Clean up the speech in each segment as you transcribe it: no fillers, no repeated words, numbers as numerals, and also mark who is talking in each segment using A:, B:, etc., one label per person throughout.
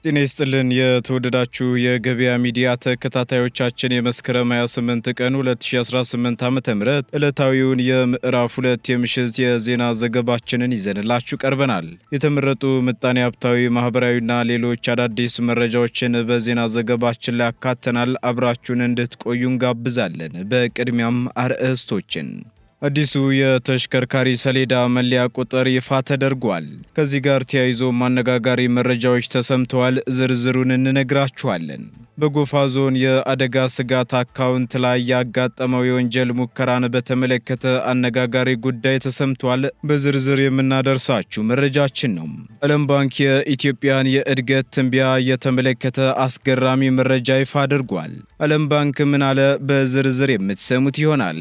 A: ጤና ይስጥልን የተወደዳችሁ የገበያ ሚዲያ ተከታታዮቻችን የመስከረም 28 ቀን 2018 ዓ.ም ዕለታዊውን የምዕራፍ 2 የምሽት የዜና ዘገባችንን ይዘንላችሁ ቀርበናል። የተመረጡ ምጣኔ ሀብታዊ፣ ማህበራዊና ሌሎች አዳዲስ መረጃዎችን በዜና ዘገባችን ላይ አካተናል። አብራችሁን እንድትቆዩ እንጋብዛለን። በቅድሚያም አርዕስቶችን አዲሱ የተሽከርካሪ ሰሌዳ መለያ ቁጥር ይፋ ተደርጓል። ከዚህ ጋር ተያይዞ አነጋጋሪ መረጃዎች ተሰምተዋል። ዝርዝሩን እንነግራችኋለን። በጎፋ ዞን የአደጋ ስጋት አካውንት ላይ ያጋጠመው የወንጀል ሙከራን በተመለከተ አነጋጋሪ ጉዳይ ተሰምቷል። በዝርዝር የምናደርሳችሁ መረጃችን ነው። ዓለም ባንክ የኢትዮጵያን የእድገት ትንበያ የተመለከተ አስገራሚ መረጃ ይፋ አድርጓል። ዓለም ባንክ ምን አለ? በዝርዝር የምትሰሙት ይሆናል።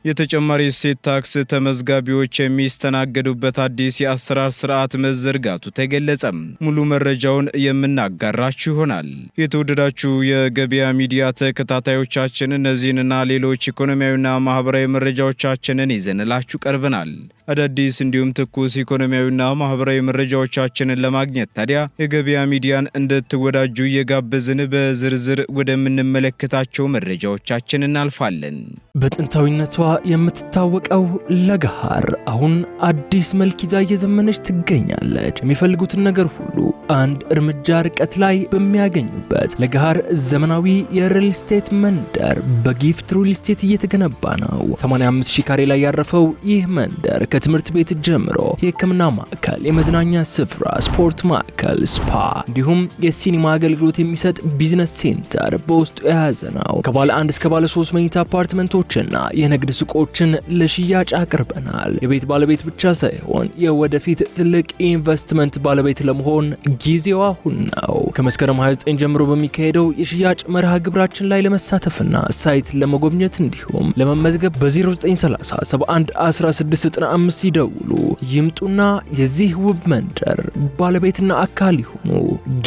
A: የተጨማሪ እሴት ታክስ ተመዝጋቢዎች የሚስተናገዱበት አዲስ የአሰራር ስርዓት መዘርጋቱ ተገለጸም። ሙሉ መረጃውን የምናጋራችሁ ይሆናል። የተወደዳችሁ የገበያ ሚዲያ ተከታታዮቻችን እነዚህንና ሌሎች ኢኮኖሚያዊና ማህበራዊ መረጃዎቻችንን ይዘንላችሁ ቀርበናል። አዳዲስ እንዲሁም ትኩስ ኢኮኖሚያዊና ማህበራዊ መረጃዎቻችንን ለማግኘት ታዲያ የገበያ ሚዲያን እንድትወዳጁ እየጋበዝን በዝርዝር ወደምንመለከታቸው መረጃዎቻችን እናልፋለን።
B: በጥንታዊነቷ የምትታወቀው ለገሃር አሁን አዲስ መልክ ይዛ እየዘመነች ትገኛለች። የሚፈልጉትን ነገር ሁሉ አንድ እርምጃ ርቀት ላይ በሚያገኙበት ለገሃር ዘመናዊ የሪል ስቴት መንደር በጊፍት ሪል ስቴት እየተገነባ ነው። 85000 ካሬ ላይ ያረፈው ይህ መንደር ከትምህርት ቤት ጀምሮ የሕክምና ማዕከል፣ የመዝናኛ ስፍራ፣ ስፖርት ማዕከል፣ ስፓ እንዲሁም የሲኒማ አገልግሎት የሚሰጥ ቢዝነስ ሴንተር በውስጡ የያዘ ነው። ከባለ 1 እስከ ባለ 3 መኝታ አፓርትመንቶችና የንግድ ሱቆችን ለሽያጭ አቅርበናል። የቤት ባለቤት ብቻ ሳይሆን የወደፊት ትልቅ ኢንቨስትመንት ባለቤት ለመሆን ጊዜው አሁን ነው። ከመስከረም 29 ጀምሮ በሚካሄደው የሽያጭ መርሃ ግብራችን ላይ ለመሳተፍና ሳይት ለመጎብኘት እንዲሁም ለመመዝገብ በ0930 71 1695 ሲደውሉ ይምጡና የዚህ ውብ መንደር ባለቤትና አካል ይሁኑ።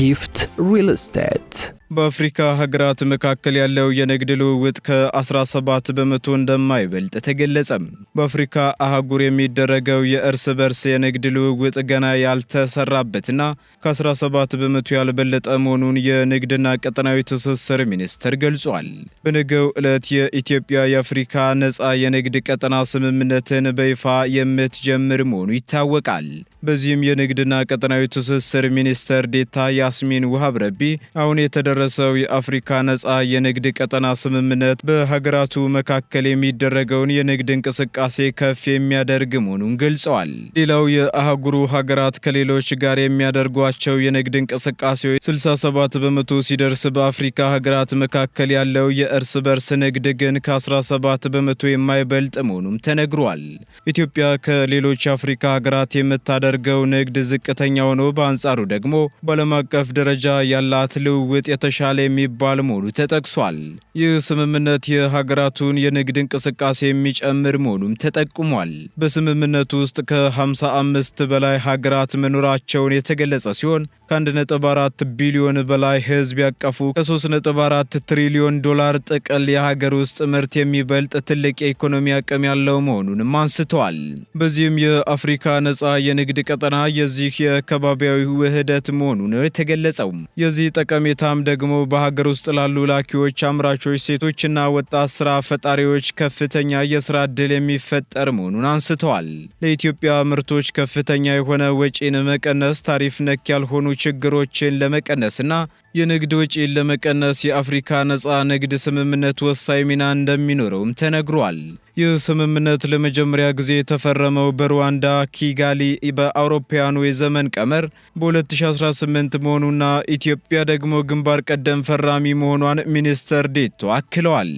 B: ጊፍት ሪል ስቴት።
A: በአፍሪካ ሀገራት መካከል ያለው የንግድ ልውውጥ ከ17 በመቶ እንደማይበልጥ ተገለጸም። በአፍሪካ አህጉር የሚደረገው የእርስ በርስ የንግድ ልውውጥ ገና ያልተሰራበትና ከ17 በመቶ ያልበለጠ መሆኑን የንግድና ቀጠናዊ ትስስር ሚኒስቴር ገልጿል። በነገው ዕለት የኢትዮጵያ የአፍሪካ ነጻ የንግድ ቀጠና ስምምነትን በይፋ የምትጀምር መሆኑ ይታወቃል። በዚህም የንግድና ቀጠናዊ ትስስር ሚኒስትር ዴኤታ ያስሚን ውሃብ ረቢ አሁን የተደረሰው የአፍሪካ ነጻ የንግድ ቀጠና ስምምነት በሀገራቱ መካከል የሚደረገውን የንግድ እንቅስቃሴ ከፍ የሚያደርግ መሆኑን ገልጸዋል። ሌላው የአህጉሩ ሀገራት ከሌሎች ጋር የሚያደርጓቸው የንግድ እንቅስቃሴዎች 67 በመቶ ሲደርስ በአፍሪካ ሀገራት መካከል ያለው የእርስ በርስ ንግድ ግን ከ17 በመቶ የማይበልጥ መሆኑም ተነግሯል። ኢትዮጵያ ከሌሎች የአፍሪካ ሀገራት የምታደርገው ንግድ ዝቅተኛ ሆኖ በአንጻሩ ደግሞ በዓለም አቀፍ ደረጃ ያላት ልውውጥ የተሻለ የሚባል መሆኑ ተጠቅሷል። ይህ ስምምነት የሀገራቱን የንግድ እንቅስቃሴ የሚጨምር መሆኑም ተጠቁሟል። በስምምነቱ ውስጥ ከ55 በላይ ሀገራት መኖራቸውን የተገለጸ ሲሆን ከ1.4 ቢሊዮን በላይ ሕዝብ ያቀፉ ከ3.4 ትሪሊዮን ዶላር ጥቅል የሀገር ውስጥ ምርት የሚበልጥ ትልቅ የኢኮኖሚ አቅም ያለው መሆኑንም አንስተዋል። በዚህም የአፍሪካ ነጻ የንግድ ቀጠና የዚህ የከባቢያዊ ውህደት መሆኑ ነው የተገለጸው። የዚህ ጠቀሜታም ደግሞ በሀገር ውስጥ ላሉ ላኪዎች፣ አምራቾች፣ ሴቶችና ወጣት ስራ ፈጣሪዎች ከፍተኛ የስራ ዕድል የሚፈጠር መሆኑን አንስተዋል። ለኢትዮጵያ ምርቶች ከፍተኛ የሆነ ወጪን መቀነስ፣ ታሪፍ ነክ ያልሆኑ ችግሮችን ለመቀነስና የንግድ ወጪን ለመቀነስ የአፍሪካ ነጻ ንግድ ስምምነት ወሳኝ ሚና እንደሚኖረውም ተነግሯል። ይህ ስምምነት ለመጀመሪያ ጊዜ የተፈረመው በሩዋንዳ ኪጋሊ በአውሮፓውያኑ የዘመን ቀመር በ2018 መሆኑና ኢትዮጵያ ደግሞ ግንባር ቀደም ፈራሚ መሆኗን ሚኒስትር ዴኤታው አክለዋል።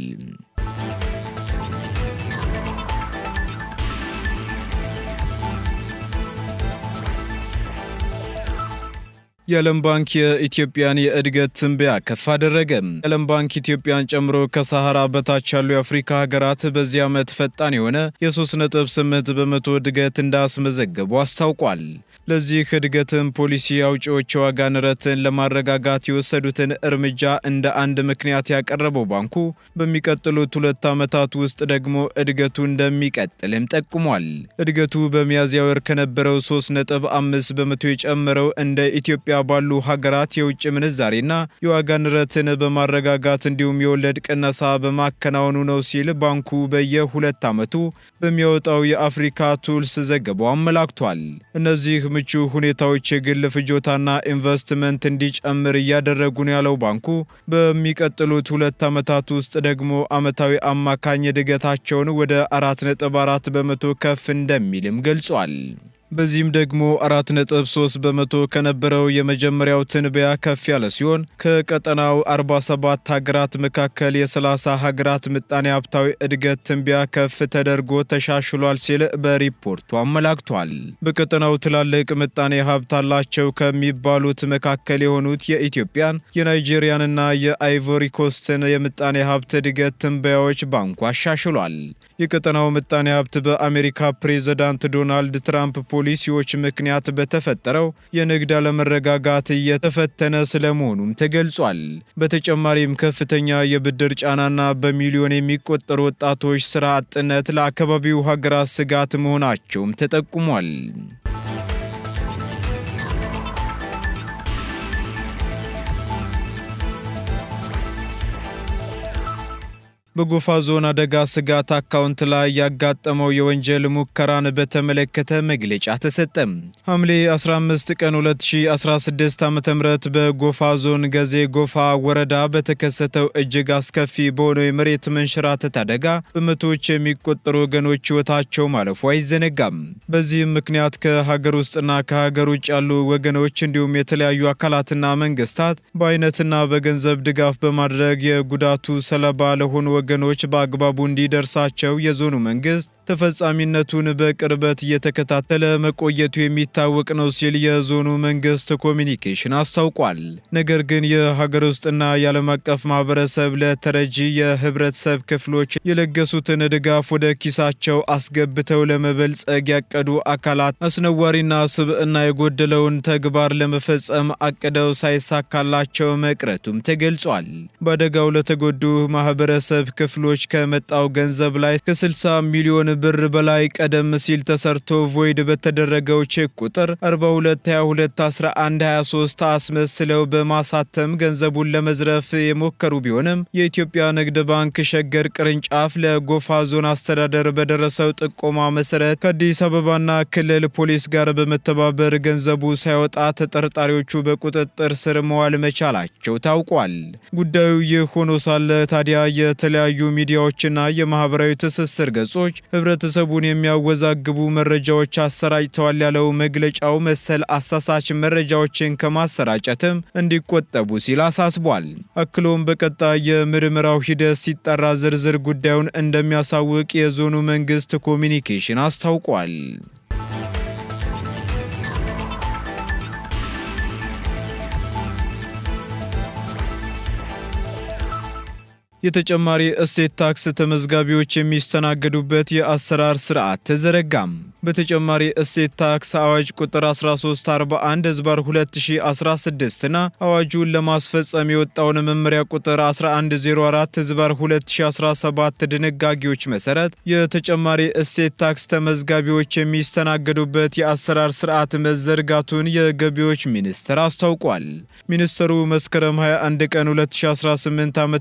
A: የዓለም ባንክ የኢትዮጵያን የእድገት ትንበያ ከፍ አደረገ። የዓለም ባንክ ኢትዮጵያን ጨምሮ ከሰሃራ በታች ያሉ የአፍሪካ ሀገራት በዚህ ዓመት ፈጣን የሆነ የ3.8 በመቶ እድገት እንዳስመዘገቡ አስታውቋል። ለዚህ እድገትም ፖሊሲ አውጪዎች የዋጋ ንረትን ለማረጋጋት የወሰዱትን እርምጃ እንደ አንድ ምክንያት ያቀረበው ባንኩ በሚቀጥሉት 2 ዓመታት ውስጥ ደግሞ እድገቱ እንደሚቀጥልም ጠቁሟል። እድገቱ በሚያዝያ ወር ከነበረው 3.5 በመቶ የጨመረው እንደ ኢትዮጵያ ባሉ ሀገራት የውጭ ምንዛሬና የዋጋ ንረትን በማረጋጋት እንዲሁም የወለድ ቅነሳ በማከናወኑ ነው ሲል ባንኩ በየ2 ዓመቱ በሚያወጣው የአፍሪካ ቱልስ ዘገባው አመላክቷል። እነዚህ ምቹ ሁኔታዎች የግል ፍጆታና ኢንቨስትመንት እንዲጨምር እያደረጉ ነው ያለው ባንኩ በሚቀጥሉት 2 ዓመታት ውስጥ ደግሞ ዓመታዊ አማካኝ እድገታቸውን ወደ 4.4 በመቶ ከፍ እንደሚልም ገልጿል። በዚህም ደግሞ 4.3 በመቶ ከነበረው የመጀመሪያው ትንበያ ከፍ ያለ ሲሆን ከቀጠናው 47 ሀገራት መካከል የ30 ሀገራት ምጣኔ ሀብታዊ እድገት ትንበያ ከፍ ተደርጎ ተሻሽሏል ሲል በሪፖርቱ አመላክቷል። በቀጠናው ትላልቅ ምጣኔ ሀብት አላቸው ከሚባሉት መካከል የሆኑት የኢትዮጵያን፣ የናይጄሪያንና የአይቮሪ ኮስትን የምጣኔ ሀብት እድገት ትንበያዎች ባንኩ አሻሽሏል። የቀጠናው ምጣኔ ሀብት በአሜሪካ ፕሬዝዳንት ዶናልድ ትራምፕ ፖሊሲዎች ምክንያት በተፈጠረው የንግድ አለመረጋጋት እየተፈተነ ስለመሆኑም ተገልጿል። በተጨማሪም ከፍተኛ የብድር ጫናና በሚሊዮን የሚቆጠሩ ወጣቶች ስራ አጥነት ለአካባቢው ሀገራት ስጋት መሆናቸውም ተጠቁሟል። በጎፋ ዞን አደጋ ስጋት አካውንት ላይ ያጋጠመው የወንጀል ሙከራን በተመለከተ መግለጫ ተሰጠም። ሐምሌ 15 ቀን 2016 ዓ.ም በጎፋ ዞን ገዜ ጎፋ ወረዳ በተከሰተው እጅግ አስከፊ በሆነው የመሬት መንሸራተት አደጋ በመቶዎች የሚቆጠሩ ወገኖች ሕይወታቸው ማለፉ አይዘነጋም። በዚህም ምክንያት ከሀገር ውስጥና ከሀገር ውጭ ያሉ ወገኖች እንዲሁም የተለያዩ አካላትና መንግስታት በአይነትና በገንዘብ ድጋፍ በማድረግ የጉዳቱ ሰለባ ለሆኑ ወገኖች በአግባቡ እንዲደርሳቸው የዞኑ መንግስት ተፈጻሚነቱን በቅርበት እየተከታተለ መቆየቱ የሚታወቅ ነው ሲል የዞኑ መንግስት ኮሚኒኬሽን አስታውቋል። ነገር ግን የሀገር ውስጥና የዓለም አቀፍ ማህበረሰብ ለተረጂ የህብረተሰብ ክፍሎች የለገሱትን ድጋፍ ወደ ኪሳቸው አስገብተው ለመበልጸግ ያቀዱ አካላት አስነዋሪና ስብዕና የጎደለውን ተግባር ለመፈጸም አቅደው ሳይሳካላቸው መቅረቱም ተገልጿል። በአደጋው ለተጎዱ ማህበረሰብ ክፍሎች ከመጣው ገንዘብ ላይ ከ60 ሚሊዮን ብር በላይ ቀደም ሲል ተሰርቶ ቮይድ በተደረገው ቼክ ቁጥር 42221123 አስመስለው በማሳተም ገንዘቡን ለመዝረፍ የሞከሩ ቢሆንም የኢትዮጵያ ንግድ ባንክ ሸገር ቅርንጫፍ ለጎፋ ዞን አስተዳደር በደረሰው ጥቆማ መሰረት ከአዲስ አበባና ክልል ፖሊስ ጋር በመተባበር ገንዘቡ ሳይወጣ ተጠርጣሪዎቹ በቁጥጥር ስር መዋል መቻላቸው ታውቋል። ጉዳዩ ይህ ሆኖ ሳለ ታዲያ የተለያዩ ሚዲያዎችና የማህበራዊ ትስስር ገጾች ህብረተሰቡን የሚያወዛግቡ መረጃዎች አሰራጭተዋል ያለው መግለጫው መሰል አሳሳች መረጃዎችን ከማሰራጨትም እንዲቆጠቡ ሲል አሳስቧል። አክሎም በቀጣይ የምርመራው ሂደት ሲጠራ ዝርዝር ጉዳዩን እንደሚያሳውቅ የዞኑ መንግስት ኮሚኒኬሽን አስታውቋል። የተጨማሪ እሴት ታክስ ተመዝጋቢዎች የሚስተናገዱበት የአሰራር ስርዓት ተዘረጋም። በተጨማሪ እሴት ታክስ አዋጅ ቁጥር 1341/2016 እና አዋጁን ለማስፈጸም የወጣውን መመሪያ ቁጥር 1104/2017 ድንጋጌዎች መሰረት የተጨማሪ እሴት ታክስ ተመዝጋቢዎች የሚስተናገዱበት የአሰራር ስርዓት መዘርጋቱን የገቢዎች ሚኒስቴር አስታውቋል። ሚኒስትሩ መስከረም 21 ቀን 2018 ዓ.ም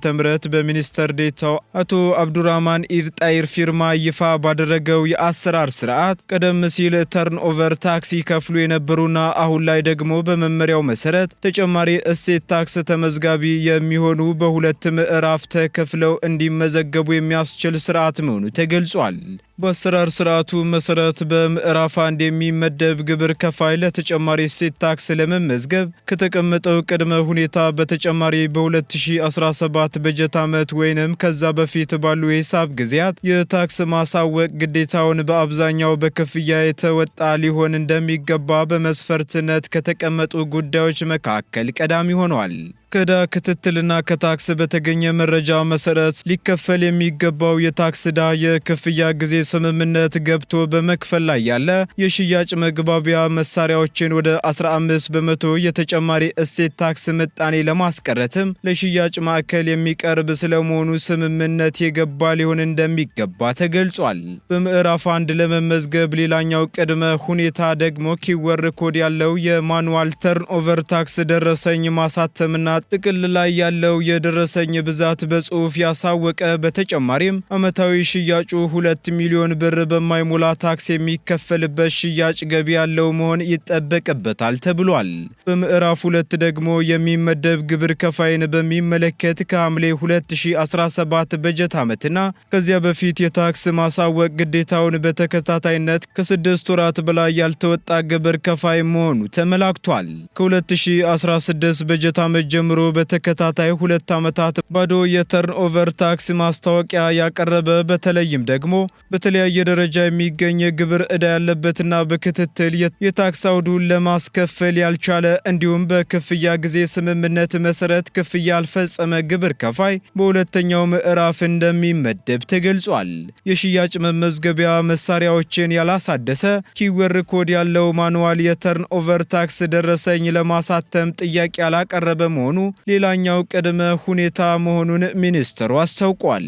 A: በሚኒስትር ዴኤታው አቶ አብዱራህማን ኢርጣይር ፊርማ ይፋ ባደረገው የአሰራር ስርዓት ቀደም ሲል ተርንኦቨር ታክስ ይከፍሉ የነበሩና አሁን ላይ ደግሞ በመመሪያው መሰረት ተጨማሪ እሴት ታክስ ተመዝጋቢ የሚሆኑ በሁለት ምዕራፍ ተከፍለው እንዲመዘገቡ የሚያስችል ስርዓት መሆኑ ተገልጿል። በአሰራር ስርዓቱ መሰረት በምዕራፍ 1 የሚመደብ ግብር ከፋይ ለተጨማሪ እሴት ታክስ ለመመዝገብ ከተቀመጠው ቅድመ ሁኔታ በተጨማሪ በ2017 በጀት ዓመት ወይንም ከዛ በፊት ባሉ የሂሳብ ጊዜያት የታክስ ማሳወቅ ግዴታውን በአብዛኛው በክፍያ የተወጣ ሊሆን እንደሚገባ በመስፈርትነት ከተቀመጡ ጉዳዮች መካከል ቀዳሚ ሆኗል። ከዕዳ ክትትልና ከታክስ በተገኘ መረጃ መሰረት ሊከፈል የሚገባው የታክስ ዕዳ የክፍያ ጊዜ ስምምነት ገብቶ በመክፈል ላይ ያለ የሽያጭ መግባቢያ መሳሪያዎችን ወደ 15 በመቶ የተጨማሪ እሴት ታክስ ምጣኔ ለማስቀረትም ለሽያጭ ማዕከል የሚቀርብ ስለመሆኑ ስምምነት የገባ ሊሆን እንደሚገባ ተገልጿል። በምዕራፍ 1 ለመመዝገብ ሌላኛው ቅድመ ሁኔታ ደግሞ ኪወር ኮድ ያለው የማኑዋል ተርንኦቨር ታክስ ደረሰኝ ማሳተምና ጥቅል ላይ ያለው የደረሰኝ ብዛት በጽሑፍ ያሳወቀ በተጨማሪም ዓመታዊ ሽያጩ 2 ሚሊዮን ብር በማይሞላ ታክስ የሚከፈልበት ሽያጭ ገቢ ያለው መሆን ይጠበቅበታል ተብሏል። በምዕራፍ 2 ደግሞ የሚመደብ ግብር ከፋይን በሚመለከት ከሐምሌ 2017 በጀት ዓመትና ከዚያ በፊት የታክስ ማሳወቅ ግዴታውን በተከታታይነት ከ6 ወራት በላይ ያልተወጣ ግብር ከፋይ መሆኑ ተመላክቷል። ከ2016 በጀት ዓመት ጀምሮ በተከታታይ 2 ዓመታት ባዶ የተርንኦቨር ታክስ ማስታወቂያ ያቀረበ በተለይም ደግሞ በተለያየ ደረጃ የሚገኝ የግብር ዕዳ ያለበትና በክትትል የታክስ አውዱን ለማስከፈል ያልቻለ እንዲሁም በክፍያ ጊዜ ስምምነት መሰረት ክፍያ ያልፈጸመ ግብር ከፋይ በሁለተኛው ምዕራፍ እንደሚመደብ ተገልጿል። የሽያጭ መመዝገቢያ መሳሪያዎችን ያላሳደሰ ኪወር ኮድ ያለው ማኑዋል የተርንኦቨር ታክስ ደረሰኝ ለማሳተም ጥያቄ ያላቀረበ መሆኑ ሌላኛው ቅድመ ሁኔታ መሆኑን ሚኒስትሩ አስታውቋል።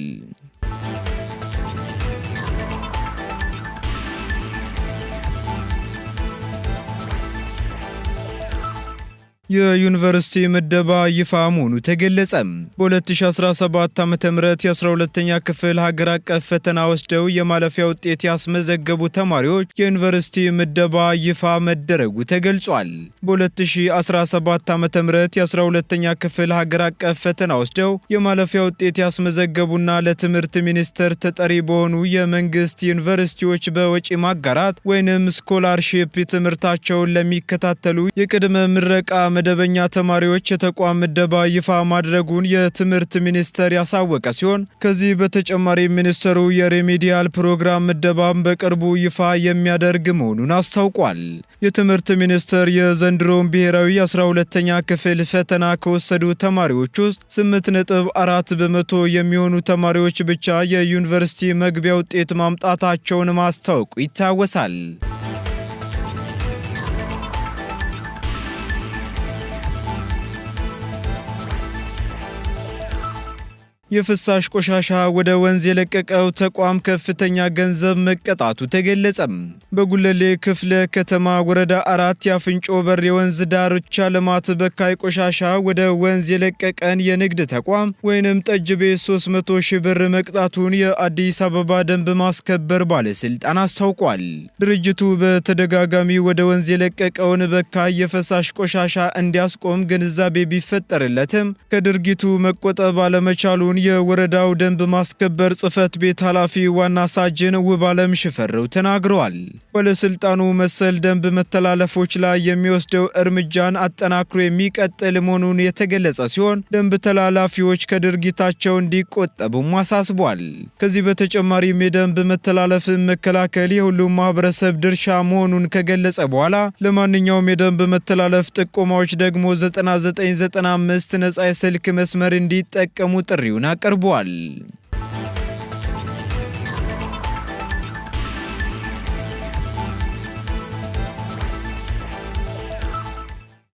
A: የዩኒቨርሲቲ ምደባ ይፋ መሆኑ ተገለጸ። በ2017 ዓ.ም የ12ኛ ክፍል ሀገር አቀፍ ፈተና ወስደው የማለፊያ ውጤት ያስመዘገቡ ተማሪዎች የዩኒቨርሲቲ ምደባ ይፋ መደረጉ ተገልጿል። በ2017 ዓ.ም የ12ኛ ክፍል ሀገር አቀፍ ፈተና ወስደው የማለፊያ ውጤት ያስመዘገቡና ለትምህርት ሚኒስቴር ተጠሪ በሆኑ የመንግስት ዩኒቨርሲቲዎች በወጪ ማጋራት ወይንም ስኮላርሺፕ ትምህርታቸውን ለሚከታተሉ የቅድመ ምረቃ መደበኛ ተማሪዎች የተቋም ምደባ ይፋ ማድረጉን የትምህርት ሚኒስቴር ያሳወቀ ሲሆን ከዚህ በተጨማሪ ሚኒስቴሩ የሬሜዲያል ፕሮግራም ምደባም በቅርቡ ይፋ የሚያደርግ መሆኑን አስታውቋል። የትምህርት ሚኒስቴር የዘንድሮውን ብሔራዊ 12ኛ ክፍል ፈተና ከወሰዱ ተማሪዎች ውስጥ 8.4 በመቶ የሚሆኑ ተማሪዎች ብቻ የዩኒቨርሲቲ መግቢያ ውጤት ማምጣታቸውን ማስታወቁ ይታወሳል። የፍሳሽ ቆሻሻ ወደ ወንዝ የለቀቀው ተቋም ከፍተኛ ገንዘብ መቀጣቱ ተገለጸም። በጉለሌ ክፍለ ከተማ ወረዳ 4 የአፍንጮ በር የወንዝ ዳርቻ ልማት በካይ ቆሻሻ ወደ ወንዝ የለቀቀን የንግድ ተቋም ወይንም ጠጅ ቤት 300 ሺህ ብር መቅጣቱን የአዲስ አበባ ደንብ ማስከበር ባለስልጣን አስታውቋል። ድርጅቱ በተደጋጋሚ ወደ ወንዝ የለቀቀውን በካይ የፍሳሽ ቆሻሻ እንዲያስቆም ግንዛቤ ቢፈጠርለትም ከድርጊቱ መቆጠብ አለመቻሉን የወረዳው ደንብ ማስከበር ጽሕፈት ቤት ኃላፊ ዋና ሳጅን ውብአለም ሽፈረው ተናግረዋል። ባለስልጣኑ መሰል ደንብ መተላለፎች ላይ የሚወስደው እርምጃን አጠናክሮ የሚቀጥል መሆኑን የተገለጸ ሲሆን ደንብ ተላላፊዎች ከድርጊታቸው እንዲቆጠቡም አሳስቧል። ከዚህ በተጨማሪም የደንብ መተላለፍን መከላከል የሁሉም ማህበረሰብ ድርሻ መሆኑን ከገለጸ በኋላ ለማንኛውም የደንብ መተላለፍ ጥቆማዎች ደግሞ 9995 ነጻ የስልክ መስመር እንዲጠቀሙ ጥሪውን አቅርቧል።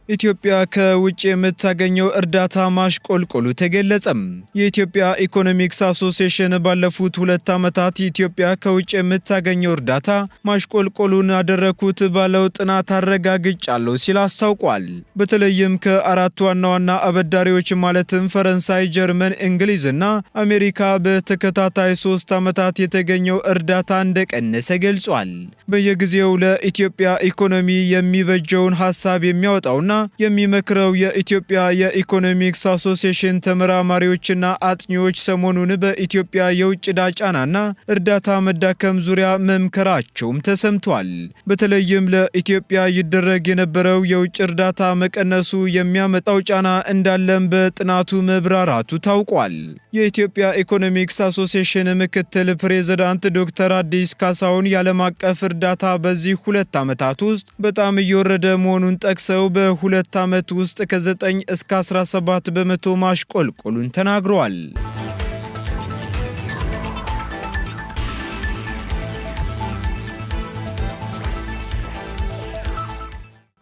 A: ኢትዮጵያ ከውጭ የምታገኘው እርዳታ ማሽቆልቆሉ ተገለጸም። የኢትዮጵያ ኢኮኖሚክስ አሶሲዬሽን ባለፉት 2 ዓመታት ኢትዮጵያ ከውጭ የምታገኘው እርዳታ ማሽቆልቆሉን ያደረኩት ባለው ጥናት አረጋግጫለሁ ሲል አስታውቋል። በተለይም ከ4 ዋና ዋና አበዳሪዎች ማለትም ፈረንሳይ፣ ጀርመን፣ እንግሊዝና አሜሪካ በተከታታይ 3 ዓመታት የተገኘው እርዳታ እንደቀነሰ ገልጿል። በየጊዜው ለኢትዮጵያ ኢኮኖሚ የሚበጀውን ሐሳብ የሚያወጣውና የሚመክረው የኢትዮጵያ የኢኮኖሚክስ አሶሲዬሽን ተመራማሪዎችና አጥኚዎች ሰሞኑን በኢትዮጵያ የውጭ ዕዳ ጫናና እርዳታ መዳከም ዙሪያ መምከራቸውም ተሰምቷል። በተለይም ለኢትዮጵያ ይደረግ የነበረው የውጭ እርዳታ መቀነሱ የሚያመጣው ጫና እንዳለም በጥናቱ መብራራቱ ታውቋል። የኢትዮጵያ ኢኮኖሚክስ አሶሲዬሽን ምክትል ፕሬዝዳንት ዶክተር አዲስ ካሳሁን የዓለም አቀፍ እርዳታ በዚህ 2 ዓመታት ውስጥ በጣም እየወረደ መሆኑን ጠቅሰው በ2 ዓመት ውስጥ ከ9 እስከ 17 በመቶ ማሽቆልቆሉን ተናግረዋል።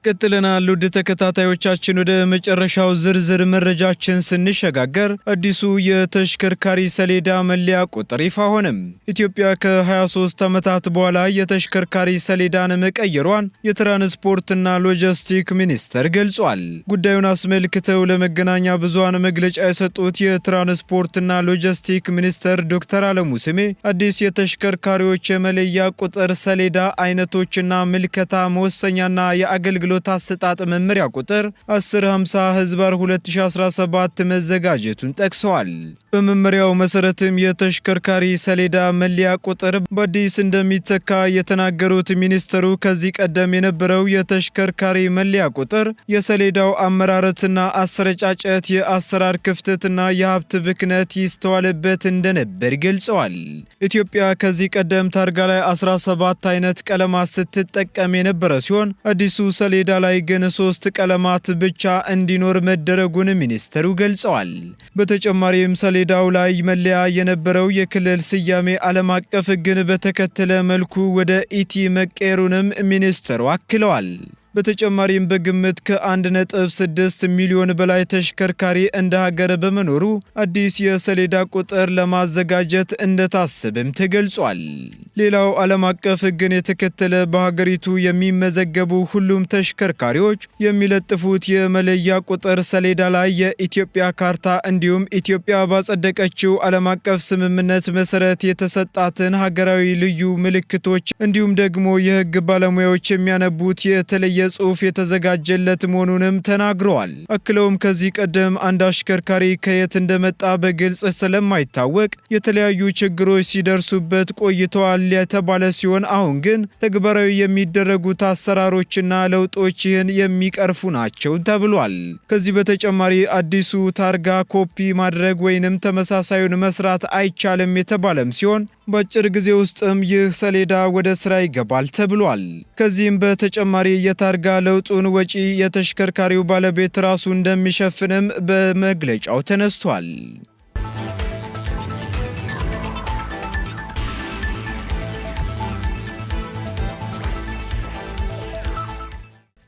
A: ቀጥለናል። ውድ ተከታታዮቻችን ወደ መጨረሻው ዝርዝር መረጃችን ስንሸጋገር አዲሱ የተሽከርካሪ ሰሌዳ መለያ ቁጥር ይፋ ሆነም። ኢትዮጵያ ከ23 ዓመታት በኋላ የተሽከርካሪ ሰሌዳን መቀየሯን የትራንስፖርትና ሎጂስቲክ ሚኒስቴር ገልጿል። ጉዳዩን አስመልክተው ለመገናኛ ብዙሃን መግለጫ የሰጡት የትራንስፖርትና ሎጂስቲክ ሚኒስቴር ዶክተር አለሙ ስሜ አዲስ የተሽከርካሪዎች የመለያ ቁጥር ሰሌዳ አይነቶችና ምልከታ መወሰኛና የአገልግሎት አሰጣጥ መመሪያ ቁጥር 1050/2017 መዘጋጀቱን ጠቅሰዋል። በመመሪያው መሰረትም የተሽከርካሪ ሰሌዳ መለያ ቁጥር በአዲስ እንደሚተካ የተናገሩት ሚኒስትሩ ከዚህ ቀደም የነበረው የተሽከርካሪ መለያ ቁጥር የሰሌዳው አመራረትና አሰረጫጨት የአሰራር ክፍተትና የሀብት ብክነት ይስተዋልበት እንደነበር ገልጸዋል። ኢትዮጵያ ከዚህ ቀደም ታርጋ ላይ 17 አይነት ቀለማት ስትጠቀም የነበረ ሲሆን አዲሱ ሰሌዳ ላይ ግን 3 ቀለማት ብቻ እንዲኖር መደረጉን ሚኒስትሩ ገልጸዋል። በተጨማሪም ሰሌዳው ላይ መለያ የነበረው የክልል ስያሜ ዓለም አቀፍ ሕግን በተከተለ መልኩ ወደ ኢቲ መቀየሩንም ሚኒስትሩ አክለዋል። በተጨማሪም በግምት ከ1.6 ሚሊዮን በላይ ተሽከርካሪ እንደ ሀገር በመኖሩ አዲስ የሰሌዳ ቁጥር ለማዘጋጀት እንደታሰበም ተገልጿል። ሌላው ዓለም አቀፍ ሕግን የተከተለ በሀገሪቱ የሚመዘገቡ ሁሉም ተሽከርካሪዎች የሚለጥፉት የመለያ ቁጥር ሰሌዳ ላይ የኢትዮጵያ ካርታ እንዲሁም ኢትዮጵያ ባጸደቀችው ዓለም አቀፍ ስምምነት መሰረት የተሰጣትን ሀገራዊ ልዩ ምልክቶች እንዲሁም ደግሞ የሕግ ባለሙያዎች የሚያነቡት የተለየ ጽሑፍ የተዘጋጀለት መሆኑንም ተናግረዋል። አክለውም ከዚህ ቀደም አንድ አሽከርካሪ ከየት እንደመጣ በግልጽ ስለማይታወቅ የተለያዩ ችግሮች ሲደርሱበት ቆይተዋል የተባለ ሲሆን አሁን ግን ተግባራዊ የሚደረጉት አሰራሮችና ለውጦች ይህን የሚቀርፉ ናቸው ተብሏል። ከዚህ በተጨማሪ አዲሱ ታርጋ ኮፒ ማድረግ ወይንም ተመሳሳዩን መስራት አይቻልም የተባለም ሲሆን በአጭር ጊዜ ውስጥም ይህ ሰሌዳ ወደ ስራ ይገባል ተብሏል። ከዚህም በተጨማሪ የታርጋ ለውጡን ወጪ የተሽከርካሪው ባለቤት ራሱ እንደሚሸፍንም በመግለጫው ተነስቷል።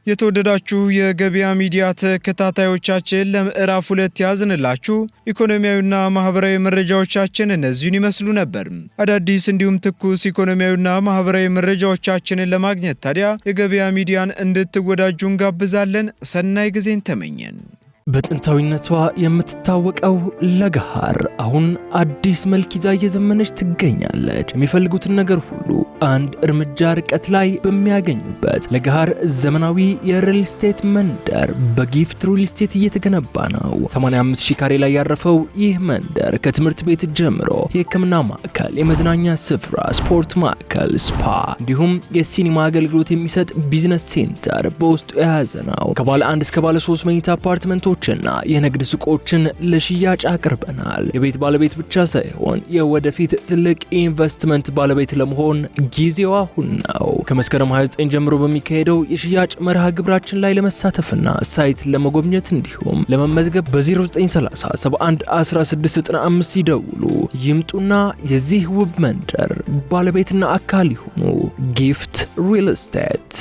A: የተወደዳችሁ የገበያ ሚዲያ ተከታታዮቻችን ለምዕራፍ 2 ያዝንላችሁ ኢኮኖሚያዊና ማህበራዊ መረጃዎቻችን እነዚህን ይመስሉ ነበር። አዳዲስ እንዲሁም ትኩስ ኢኮኖሚያዊና ማህበራዊ መረጃዎቻችንን ለማግኘት ታዲያ የገበያ ሚዲያን እንድትወዳጁ እንጋብዛለን። ሰናይ ጊዜን ተመኘን።
B: በጥንታዊነቷ የምትታወቀው ለገሃር አሁን አዲስ መልክ ይዛ እየዘመነች ትገኛለች። የሚፈልጉትን ነገር ሁሉ አንድ እርምጃ ርቀት ላይ በሚያገኙበት ለገሃር ዘመናዊ የሪል ስቴት መንደር በጊፍት ሪል ስቴት እየተገነባ ነው። 85,000 ካሬ ላይ ያረፈው ይህ መንደር ከትምህርት ቤት ጀምሮ የሕክምና ማዕከል፣ የመዝናኛ ስፍራ፣ ስፖርት ማዕከል፣ ስፓ እንዲሁም የሲኒማ አገልግሎት የሚሰጥ ቢዝነስ ሴንተር በውስጡ የያዘ ነው። ከባለ 1 እስከ ባለ 3 መኝታ አፓርትመንቶችና የንግድ ሱቆችን ለሽያጭ አቅርበናል። የቤት ባለቤት ብቻ ሳይሆን የወደፊት ትልቅ ኢንቨስትመንት ባለቤት ለመሆን ጊዜው አሁን ነው። ከመስከረም 29 ጀምሮ በሚካሄደው የሽያጭ መርሃ ግብራችን ላይ ለመሳተፍና ሳይት ለመጎብኘት እንዲሁም ለመመዝገብ በ0930 71 1695 ይደውሉ። ይምጡና የዚህ ውብ መንደር ባለቤትና አካል ይሁኑ። ጊፍት ሪል ስቴት